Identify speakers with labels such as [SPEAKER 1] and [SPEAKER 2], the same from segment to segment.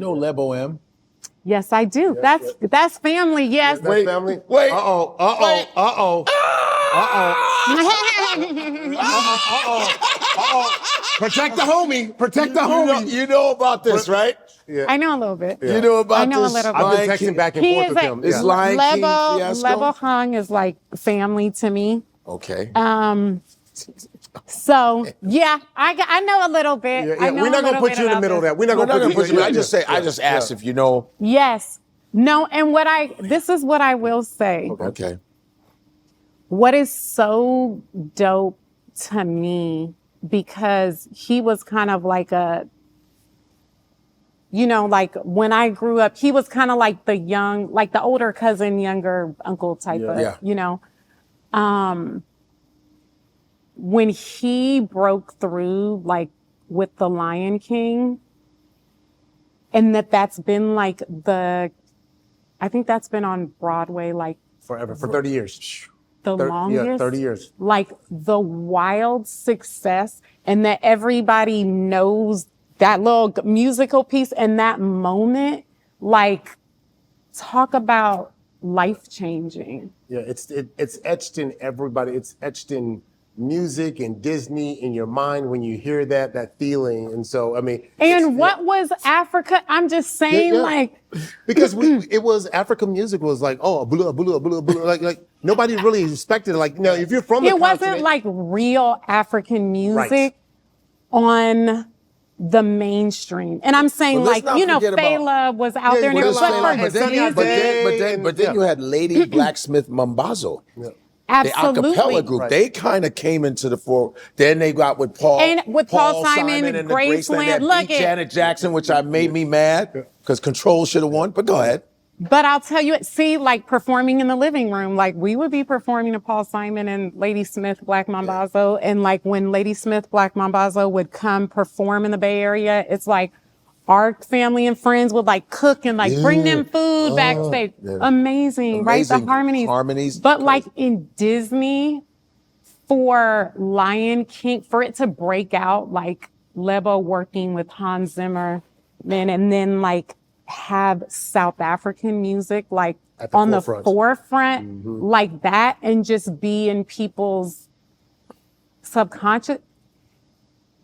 [SPEAKER 1] know LeBo M?
[SPEAKER 2] Yes, I do. That's family. Yes.
[SPEAKER 3] Wait, family.
[SPEAKER 1] Wait.
[SPEAKER 3] Protect the homie. Protect the homie.
[SPEAKER 1] You know about this, right?
[SPEAKER 3] Yeah.
[SPEAKER 2] I know a little bit.
[SPEAKER 1] You know about
[SPEAKER 2] I know
[SPEAKER 1] this?
[SPEAKER 2] a little bit.
[SPEAKER 3] I've been texting back and forth with him.
[SPEAKER 1] It's Lion King fiasco?
[SPEAKER 2] LeBo Hung is like family to me.
[SPEAKER 1] Okay.
[SPEAKER 2] So yeah, I know a little bit.
[SPEAKER 3] Yeah,
[SPEAKER 2] I know
[SPEAKER 3] we're not gonna
[SPEAKER 2] a
[SPEAKER 3] put
[SPEAKER 2] little
[SPEAKER 3] you in the
[SPEAKER 2] bit
[SPEAKER 3] middle of
[SPEAKER 2] about
[SPEAKER 3] that. We're not gonna put you.
[SPEAKER 1] I just asked if you know.
[SPEAKER 2] Yes. No, and this is what I will say.
[SPEAKER 1] Okay.
[SPEAKER 2] What is so dope to me, because he was kind of like like when I grew up, he was kind of like the older cousin, younger uncle type of, when he broke through like with the Lion King, and that's been like I think that's been on Broadway like
[SPEAKER 3] Forever, for 30 years.
[SPEAKER 2] the longest.
[SPEAKER 3] Yeah, 30 years.
[SPEAKER 2] Like the wild success, and that everybody knows that little musical piece and that moment, like talk about life changing.
[SPEAKER 3] Yeah, it's etched in everybody. It's etched in music and Disney in your mind when you hear that feeling. And so, I mean.
[SPEAKER 2] And what was Africa? I'm just saying, like.
[SPEAKER 3] Because it was, African music was like, oh, blah, blah, blah, blah. Like nobody really respected it. Like, now, if you're from the continent.
[SPEAKER 2] It wasn't like real African music on the mainstream. And I'm saying, like, Fela was out there. And it was
[SPEAKER 1] but then you had Lady Blacksmith Mambazo. Yeah.
[SPEAKER 2] Absolutely.
[SPEAKER 1] The a cappella group, they kind of came into the fore. Then they got with Paul Simon and Graceland. Look at Janet Jackson, which made me mad because Control should have won. But go ahead.
[SPEAKER 2] But I'll tell you, like performing in the living room, like we would be performing to Paul Simon and Lady Smith, Black Mambazo. And like when Lady Smith, Black Mambazo would come perform in the Bay Area, it's like our family and friends would like cook and like bring them food backstage. Yeah. Amazing, right? The harmonies. But like in Disney, for Lion King, for it to break out, like LeBo working with Hans Zimmer, and then like have South African music like on the forefront like that, and just be in people's subconscious.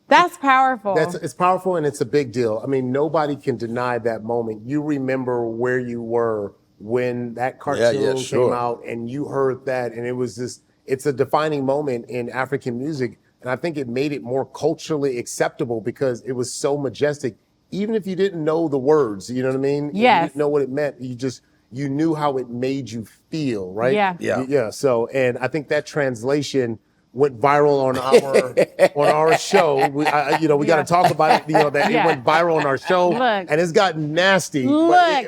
[SPEAKER 2] That's powerful.
[SPEAKER 3] It's powerful, and it's a big deal. I mean, nobody can deny that moment. You remember where you were when that cartoon came out, and you heard that, and it was it's a defining moment in African music. And I think it made it more culturally acceptable because it was so majestic. Even if you didn't know the words, you know what I mean?
[SPEAKER 2] Yes.
[SPEAKER 3] You didn't know what it meant. You knew how it made you feel, right?
[SPEAKER 2] Yeah.
[SPEAKER 3] So, and I think that translation went viral on our show. We got to talk about it. That it went viral on our show, and it's gotten nasty. But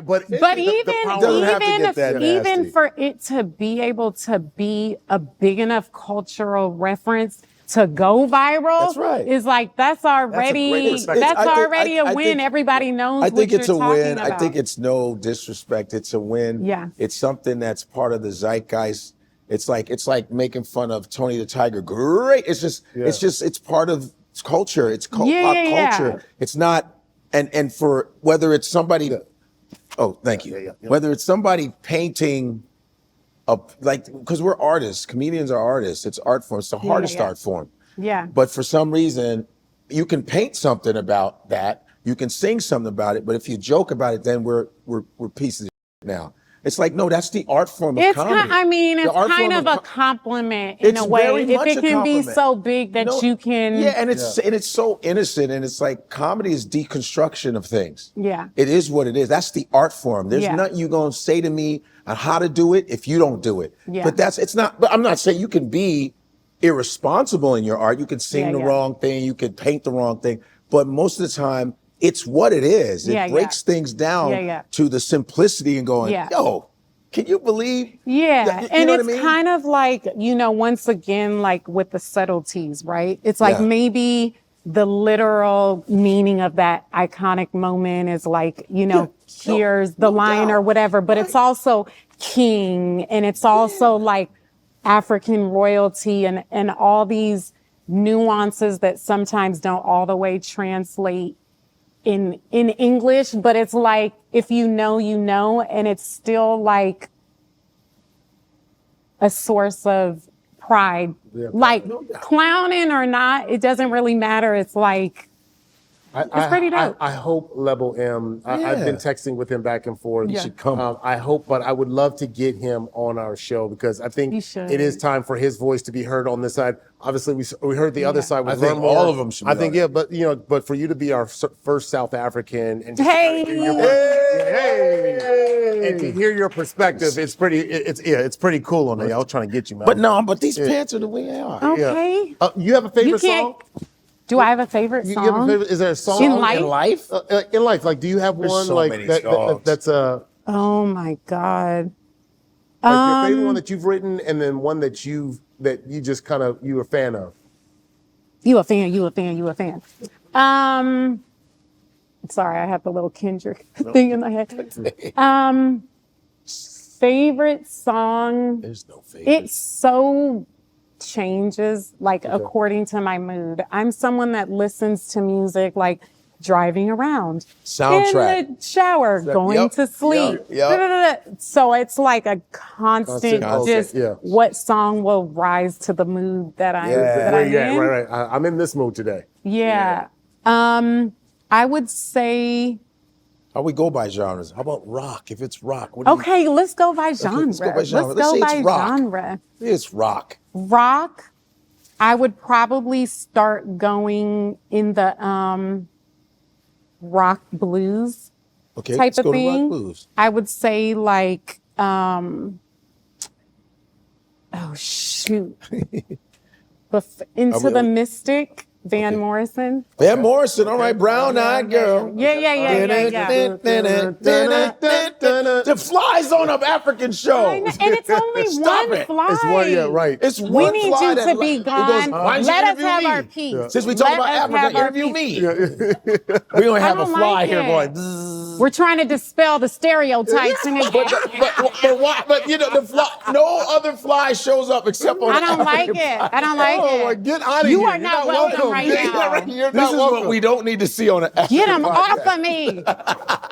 [SPEAKER 2] even for it to be able to be a big enough cultural reference to go viral,
[SPEAKER 1] that's right.
[SPEAKER 2] Is like that's already a win. Everybody knows.
[SPEAKER 1] I think it's a win.
[SPEAKER 2] About.
[SPEAKER 1] I think it's no disrespect. It's a win.
[SPEAKER 2] Yeah.
[SPEAKER 1] It's something that's part of the zeitgeist. It's like making fun of Tony the Tiger. Great. It's part of culture. It's pop culture. It's not, and for whether it's somebody, thank you. Whether it's somebody painting because we're artists, comedians are artists. It's art form. It's the hardest art form.
[SPEAKER 2] Yeah.
[SPEAKER 1] But for some reason, you can paint something about that. You can sing something about it. But if you joke about it, then we're pieces of now. It's like, no, that's the art form of comedy.
[SPEAKER 2] It's kind of a compliment in a way. If it can be so big that you can.
[SPEAKER 1] Yeah, and it's so innocent, and it's like comedy is deconstruction of things.
[SPEAKER 2] Yeah.
[SPEAKER 1] It is what it is. That's the art form. There's nothing you're going to say to me on how to do it if you don't do it.
[SPEAKER 2] Yeah.
[SPEAKER 1] But I'm not saying you can be irresponsible in your art. You can sing the wrong thing. You can paint the wrong thing. But most of the time, it's what it is. It breaks things down to the simplicity and going, yo, can you believe?
[SPEAKER 2] Yeah. And it's kind of like, once again, like with the subtleties, right? It's like maybe the literal meaning of that iconic moment is like, here's the lion or whatever, but it's also king, and it's also like African royalty and all these nuances that sometimes don't all the way translate in English, but it's like, if you know, you know, and it's still like a source of pride. Like clowning or not, it doesn't really matter. It's like, it's pretty dope.
[SPEAKER 3] I hope LeBo M. I've been texting with him back and forth.
[SPEAKER 1] He should come.
[SPEAKER 3] I hope, but I would love to get him on our show because I think it is time for his voice to be heard on this side. Obviously, we heard the other side.
[SPEAKER 1] I think all of them should be
[SPEAKER 3] I think, but you know, but for you to be our first South African and
[SPEAKER 2] Hey!
[SPEAKER 3] and to hear your perspective, it's pretty cool on there. I was trying to get you, man.
[SPEAKER 1] But these pants are the way they are.
[SPEAKER 2] Okay.
[SPEAKER 3] You have a favorite song?
[SPEAKER 2] Do I have a favorite song?
[SPEAKER 3] You have a favorite, is there a song
[SPEAKER 2] in life?
[SPEAKER 3] In life, like, do you have one
[SPEAKER 1] so
[SPEAKER 3] like
[SPEAKER 1] many
[SPEAKER 3] that's a?
[SPEAKER 2] Oh my God.
[SPEAKER 3] Like your favorite one that you've written, and then one that you just kind of you a fan of.
[SPEAKER 2] You a fan. Sorry, I have the little Kendrick thing in my head. Favorite song.
[SPEAKER 1] There's no favorite.
[SPEAKER 2] It so changes like according to my mood. I'm someone that listens to music like driving around,
[SPEAKER 1] soundtrack,
[SPEAKER 2] in the shower, going to sleep. So it's like a constant what song will rise to the mood that I'm in.
[SPEAKER 3] Right. I'm in this mood today.
[SPEAKER 2] Yeah. I would say.
[SPEAKER 1] How we go by genres? How about rock? If it's rock,
[SPEAKER 2] Okay, let's go by genre.
[SPEAKER 1] Let's go by genre.
[SPEAKER 2] Let's go by
[SPEAKER 1] it's rock.
[SPEAKER 2] genre.
[SPEAKER 1] It's rock.
[SPEAKER 2] Rock, I would probably start going in the rock blues type of thing.
[SPEAKER 1] Rock blues.
[SPEAKER 2] I would say like, oh shoot, Into the Mystic. Van Morrison.
[SPEAKER 1] Van Morrison, all right, brown-eyed girl.
[SPEAKER 2] Yeah.
[SPEAKER 1] The Fly's on an African show.
[SPEAKER 2] And it's only one fly.
[SPEAKER 3] It's one, right.
[SPEAKER 1] It's one
[SPEAKER 2] We need
[SPEAKER 1] fly
[SPEAKER 2] you to be gone. Let us have our peace.
[SPEAKER 1] Yeah. Since we talk about Africa, interview me. We don't have a fly here going.
[SPEAKER 2] We're trying to dispel the stereotypes.
[SPEAKER 1] But you know, the fly, no other fly shows up except on.
[SPEAKER 2] I don't like it.
[SPEAKER 3] Oh, my, get out of here.
[SPEAKER 2] You are not welcome right now.
[SPEAKER 1] This is what we don't need to see on an
[SPEAKER 2] Get him off of me.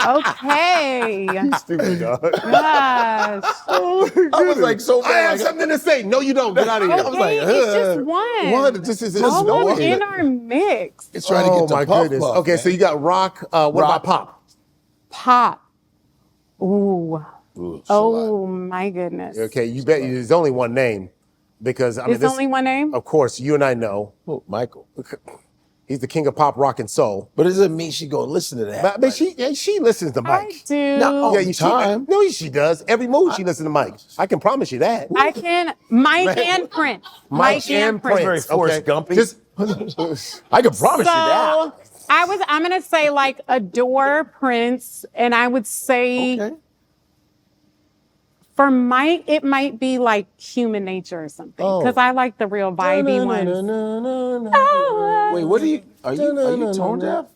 [SPEAKER 2] Okay.
[SPEAKER 3] You stupid dog.
[SPEAKER 2] Gosh.
[SPEAKER 1] I was like so bad.
[SPEAKER 3] I have something to say. No, you don't. Get out of here.
[SPEAKER 1] I was like,
[SPEAKER 2] it's just one.
[SPEAKER 3] What? This is
[SPEAKER 2] all in our mix.
[SPEAKER 1] It's trying to get to
[SPEAKER 3] my
[SPEAKER 1] puff
[SPEAKER 3] goodness.
[SPEAKER 1] puff,
[SPEAKER 3] Okay,
[SPEAKER 1] man.
[SPEAKER 3] so you got rock. What about pop?
[SPEAKER 2] Pop. Ooh.
[SPEAKER 1] So
[SPEAKER 2] My goodness.
[SPEAKER 3] Okay, you bet you there's only one name. Because I mean,
[SPEAKER 2] There's only one name?
[SPEAKER 3] Of course, you and I know.
[SPEAKER 1] Oh, Michael.
[SPEAKER 3] He's the king of pop, rock, and soul.
[SPEAKER 1] But it doesn't mean she go listen to that.
[SPEAKER 3] But she listens to Mike.
[SPEAKER 2] I do.
[SPEAKER 1] Not all the time.
[SPEAKER 3] No, she does. Every mood she listens to Mike. I can promise you that.
[SPEAKER 2] I can. Mike and Prince.
[SPEAKER 3] Mike and Prince.
[SPEAKER 1] Very Forrest Gumpy.
[SPEAKER 3] Just,
[SPEAKER 1] I can promise you that.
[SPEAKER 2] I'm gonna say like adore Prince, and I would say for Mike, it might be like Human Nature or something, because I like the real vibey ones.
[SPEAKER 1] Wait, what are you tone deaf?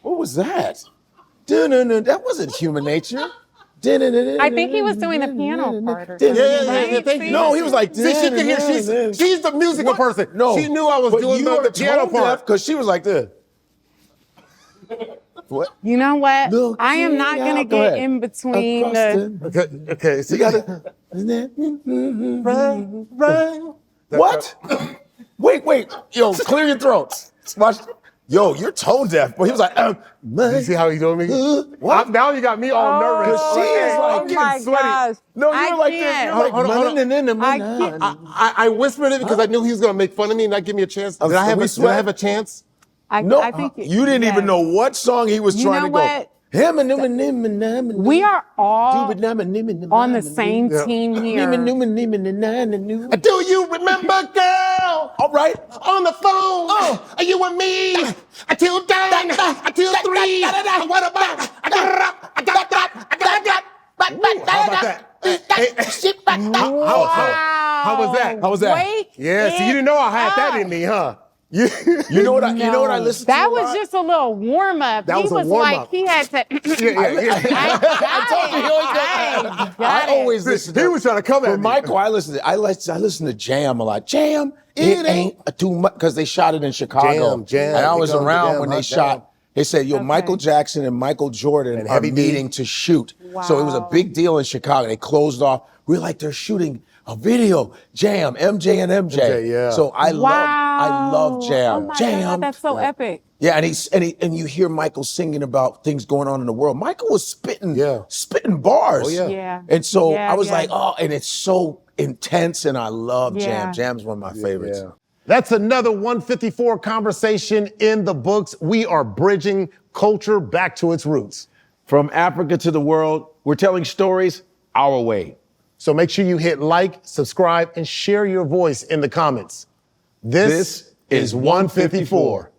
[SPEAKER 1] What was that? That wasn't Human Nature.
[SPEAKER 2] I think he was doing the piano part or something.
[SPEAKER 3] Yeah.
[SPEAKER 1] No, he was like,
[SPEAKER 3] see, she can hear. She's the musical person.
[SPEAKER 1] No,
[SPEAKER 3] she knew I was doing the piano part
[SPEAKER 1] because she was like this. What?
[SPEAKER 2] You know what? I am not going to get in between the...
[SPEAKER 3] Okay, so you got to...
[SPEAKER 1] What? Wait. Yo, clear your throat. Yo, you're tone deaf. But he was like,
[SPEAKER 3] you see how he's doing me?
[SPEAKER 1] What?
[SPEAKER 3] Now you got me all nervous.
[SPEAKER 1] She is like,
[SPEAKER 2] oh my gosh.
[SPEAKER 1] No, you're like this. You're like,
[SPEAKER 3] I whispered it because I knew he was going to make fun of me and not give me a chance. Did I have a chance?
[SPEAKER 1] No,
[SPEAKER 2] I think
[SPEAKER 1] you didn't even know what song he was trying to go.
[SPEAKER 2] We are all on the same team here.
[SPEAKER 3] Do you remember, girl?
[SPEAKER 1] All right.
[SPEAKER 3] On the phone. Are you and me? Until dawn. Until 3. What about? How was that?
[SPEAKER 1] How was that?
[SPEAKER 3] Yeah, so you didn't know I had that in me, huh?
[SPEAKER 1] You know what I listened to?
[SPEAKER 2] That was just a little warm up.
[SPEAKER 3] That was a warm
[SPEAKER 2] like
[SPEAKER 3] up.
[SPEAKER 2] he had to.
[SPEAKER 1] I always listen.
[SPEAKER 3] He was trying to come at me.
[SPEAKER 1] For Michael, I listen to Jam a lot. Jam, it ain't too much because they shot it in Chicago.
[SPEAKER 3] Jam.
[SPEAKER 1] And I was around when they shot They said, yo, Michael Jackson and Michael Jordan are meeting to shoot.
[SPEAKER 2] Wow.
[SPEAKER 1] So it was a big deal in Chicago. They closed off. We're like, they're shooting a video. Jam, MJ and MJ.
[SPEAKER 3] yeah.
[SPEAKER 1] So I love Jam.
[SPEAKER 2] Oh my
[SPEAKER 1] Jam.
[SPEAKER 2] God, that's so epic.
[SPEAKER 1] Yeah, and you hear Michael singing about things going on in the world. Michael was spitting bars.
[SPEAKER 3] Oh, yeah.
[SPEAKER 2] Yeah.
[SPEAKER 1] And so I was like, oh, and it's so intense, and I love Jam. Jam's one of my favorites.
[SPEAKER 3] Yeah. That's another 154 conversation in the books. We are bridging culture back to its roots.
[SPEAKER 1] From Africa to the world, we're telling stories our way.
[SPEAKER 3] So make sure you hit like, subscribe, and share your voice in the comments. This is 154.